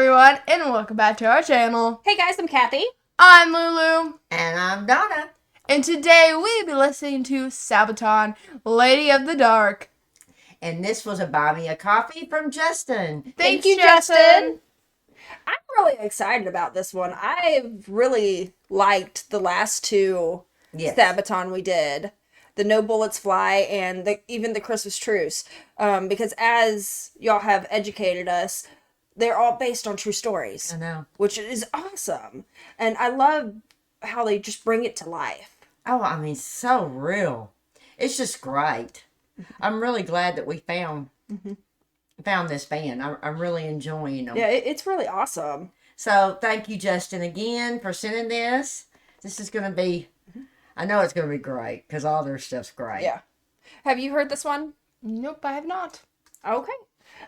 everyone, and welcome back to our channel. Hey guys, I'm Kathy. I'm Lulu. And I'm Donna. And today we'll be listening to Sabaton, Lady of the Dark. And this was a Buy Me a Coffee from Justin. Thank you, Justin. I'm really excited about this one. I've really liked the last two Sabaton we did. The No Bullets Fly and even the Christmas Truce. Because as y'all have educated us, they're all based on true stories. I know. Which is awesome. And I love how they just bring it to life. Oh, I mean, so real. It's just great. I'm really glad that we found this band. I'm really enjoying them. Yeah, it's really awesome. So thank you, Justin, again for sending this. This is going to be, I know it's going to be great because all their stuff's great. Yeah. Have you heard this one? Nope, I have not. Okay.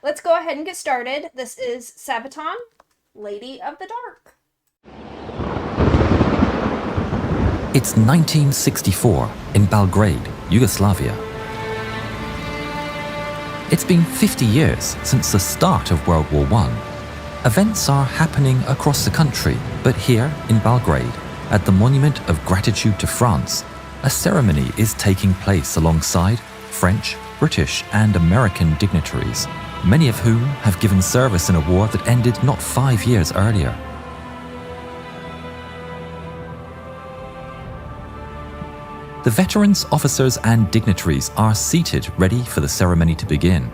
Let's go ahead and get started. This is Sabaton, Lady of the Dark. It's 1964 in Belgrade, Yugoslavia. It's been 50 years since the start of World War I. Events are happening across the country, but here in Belgrade, at the Monument of Gratitude to France, a ceremony is taking place alongside French, British, and American dignitaries, many of whom have given service in a war that ended not 5 years earlier. The veterans, officers, and dignitaries are seated ready for the ceremony to begin.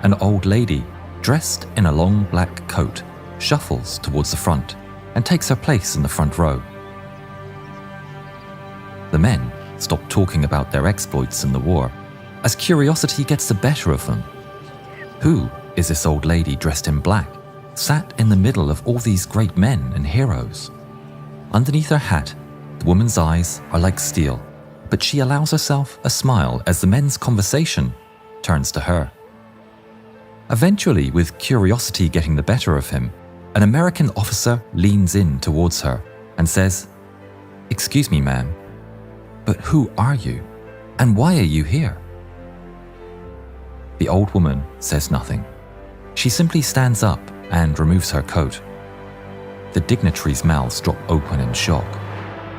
An old lady, dressed in a long black coat, shuffles towards the front and takes her place in the front row. The men stop talking about their exploits in the war, as curiosity gets the better of them. Who is this old lady dressed in black, sat in the middle of all these great men and heroes? Underneath her hat, the woman's eyes are like steel, but she allows herself a smile as the men's conversation turns to her. Eventually, with curiosity getting the better of him, an American officer leans in towards her and says, "Excuse me, ma'am, but who are you, and why are you here?" The old woman says nothing. She simply stands up and removes her coat. The dignitaries' mouths drop open in shock.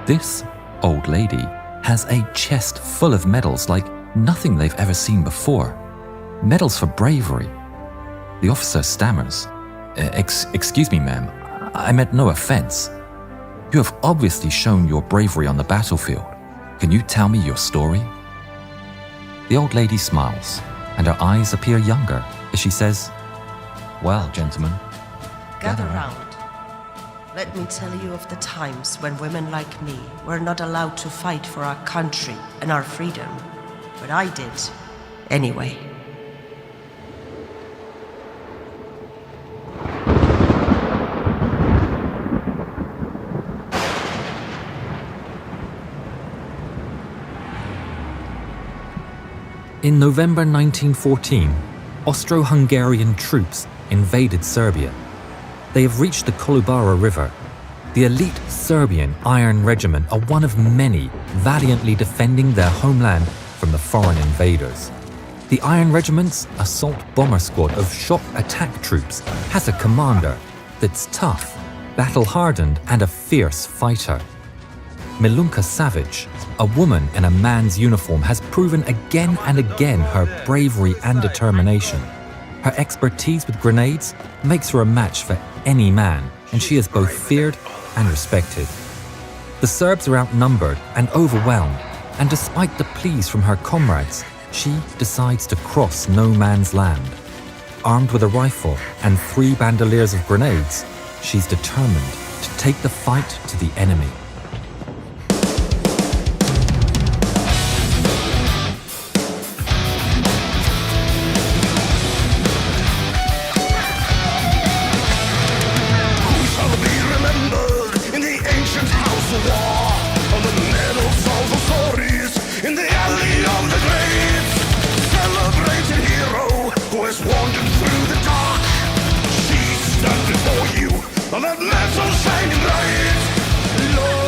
This old lady has a chest full of medals like nothing they've ever seen before. Medals for bravery. The officer stammers, Excuse me, ma'am, I meant no offense. You have obviously shown your bravery on the battlefield. Can you tell me your story?" The old lady smiles, and her eyes appear younger as she says, "Well, gentlemen, gather round. Let me tell you of the times when women like me were not allowed to fight for our country and our freedom. But I did, anyway." In November 1914, Austro-Hungarian troops invaded Serbia. They have reached the Kolubara River. The elite Serbian Iron Regiment are one of many valiantly defending their homeland from the foreign invaders. The Iron Regiment's assault bomber squad of shock attack troops has a commander that's tough, battle-hardened, and a fierce fighter. Milunka Savic, a woman in a man's uniform, has proven again and again her bravery and determination. Her expertise with grenades makes her a match for any man, and she is both feared and respected. The Serbs are outnumbered and overwhelmed, and despite the pleas from her comrades, she decides to cross no man's land. Armed with a rifle and 3 bandoliers of grenades, she's determined to take the fight to the enemy. On that metal shining light, Lord.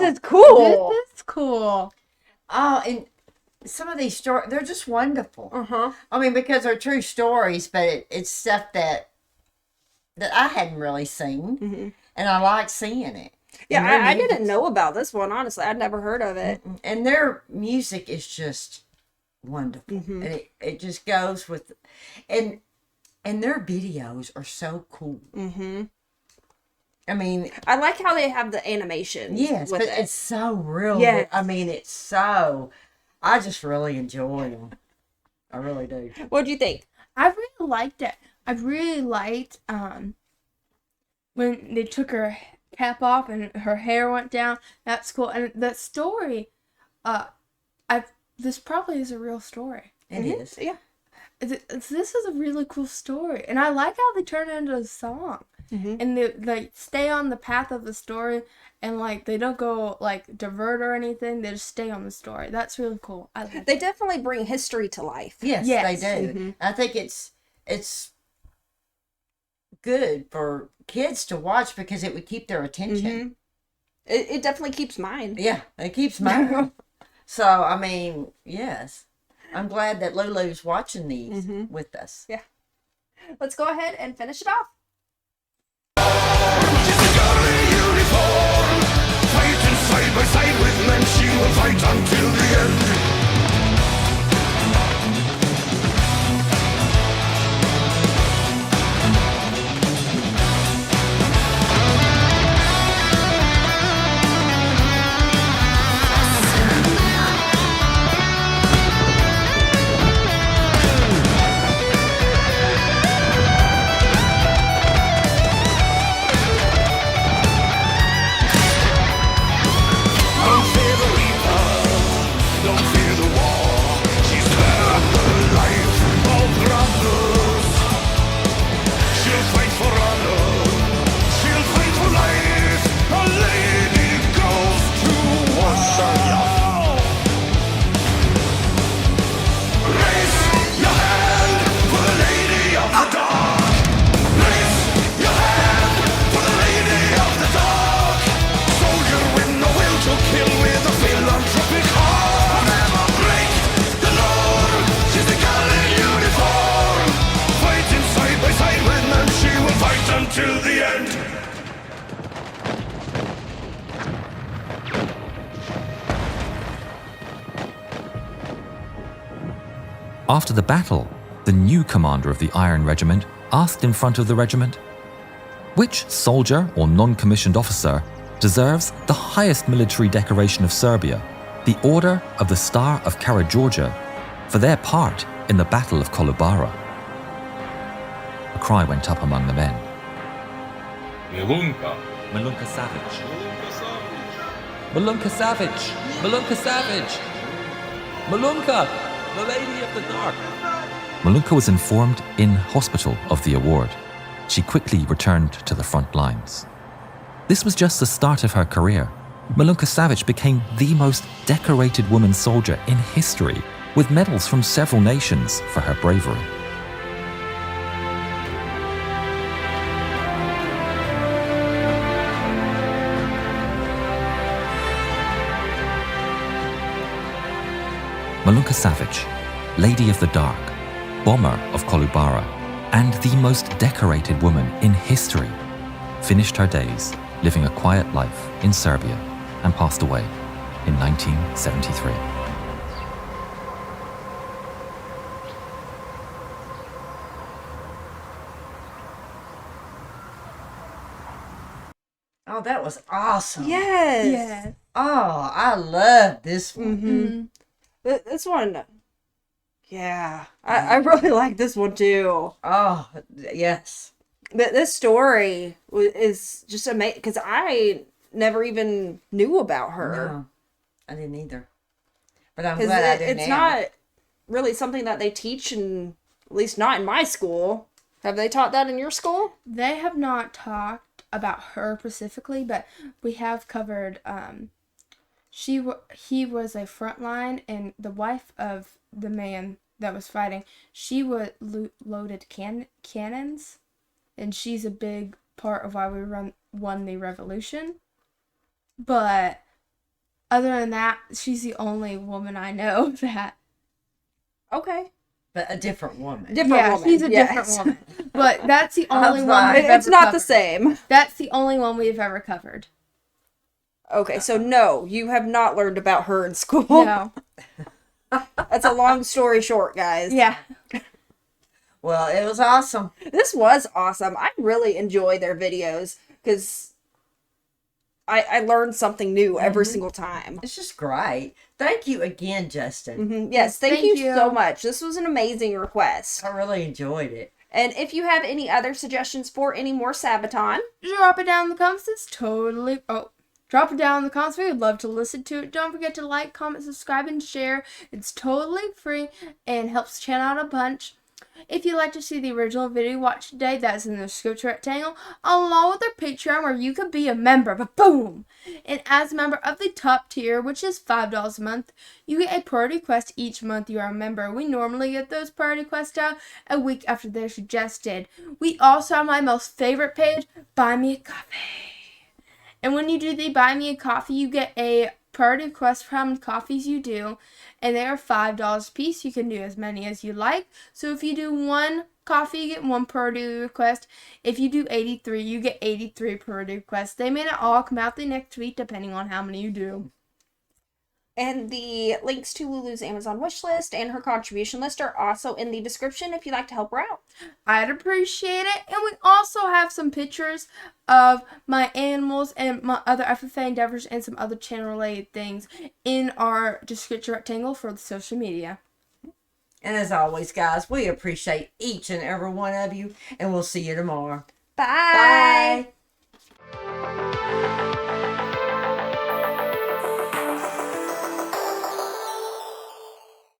is cool. This is cool. Oh, and some of these stories, they're just wonderful. Uh-huh. I mean, because they're true stories, but it's stuff that I hadn't really seen, and I like seeing it. Yeah, And their I didn't music's- know about this one, honestly. I'd never heard of it. And their music is just wonderful. And it just goes with, and their videos are so cool. Mm-hmm. I mean, I like how they have the animation. yes, with but it. it's so real. Yes. I mean, I just really enjoy them. I really do. What do you think? I really liked it. I really liked when they took her cap off and her hair went down. That's cool. And the story, this probably is a real story. It is. Yeah. This is a really cool story, and I like how they turn it into a song, and they stay on the path of the story, and like they don't go like divert or anything. They just stay on the story. That's really cool. I like They definitely bring history to life. Yes, Yes. they do. I think it's good for kids to watch because it would keep their attention. It definitely keeps mine. Yeah, it keeps mine. So, I mean, yes. I'm glad that Lulu's watching these with us. Yeah. Let's go ahead and finish it off. Fighting side by side with men, she will fight until the end. Don't fear the reaper, don't fear the war. She's there at the life of brothers. She'll fight for honor, she'll fight for life. A lady goes to war. Raise your hand for the lady of the dark. Raise your hand for the lady of the dark. Soldier with no will to kill with a philanthropic heart. Never break the law. She's the girl in uniform. Fighting side by side with men, she will fight until the end. After the battle, the new commander of the Iron Regiment asked in front of the regiment, "Which soldier or non-commissioned officer deserves the highest military decoration of Serbia, the Order of the Star of Karađorđe, for their part in the Battle of Kolubara?" A cry went up among the men. Milunka. Milunka Savic. Milunka Savic. Milunka Savic. Milunka, the Lady of the Dark. Milunka was informed in hospital of the award. She quickly returned to the front lines. This was just the start of her career. Milunka Savic became the most decorated woman soldier in history, with medals from several nations for her bravery. Milunka Savic, Lady of the Dark, bomber of Kolubara, and the most decorated woman in history, finished her days living a quiet life in Serbia and passed away in 1973. Oh, that was awesome. Yes. Yeah. Oh, I love this one. This one. Yeah. I really like this one too. Oh, yes. But this story is just amazing because I never even knew about her. No, I didn't either. But I'm 'Cause glad I did it's now. not really something that they teach in, at least not in my school. Have they taught that in your school? They have not talked about her specifically, but we have covered. He was a frontline, and the wife of the man that was fighting, she was loaded cannons, and she's a big part of why we won the revolution. But other than that, she's the only woman I know that. Okay. But a different woman. Yeah, she's a different woman. But that's the only one we've ever It's not the covered. same. That's the only one we've ever covered. Okay, so no, you have not learned about her in school. No. That's a long story short, guys. Yeah. Well, it was awesome. This was awesome. I really enjoy their videos because I learned something new every single time. It's just great. Thank you again, Justin. Yes, thank you you. so much. This was an amazing request. I really enjoyed it. And if you have any other suggestions for any more Sabaton, Drop it down in the comments. It's totally... Oh. Drop it down in the comments. We would love to listen to it. Don't forget to like, comment, subscribe, and share. It's totally free and helps the channel out a bunch. If you'd like to see the original video you watched today, that's in the description rectangle, along with our Patreon where you can be a member. But boom! And as a member of the top tier, which is $5 a month, you get a priority request each month you are a member. We normally get those priority requests out a week after they're suggested. We also have my most favorite page, Buy Me a Coffee. And when you do the Buy Me a Coffee, you get a priority request for how many coffees you do. And they are $5 a piece. You can do as many as you like. So if you do one coffee, you get one priority request. If you do 83, you get 83 priority requests. They may not all come out the next week, depending on how many you do. and the links to Lulu's Amazon wish list and her contribution list are also in the description if you'd like to help her out. I'd appreciate it. And we also have some pictures of my animals and my other FFA endeavors and some other channel related things in our description rectangle for the social media. And as always, guys, we appreciate each and every one of you, and we'll see you tomorrow. Bye. Bye.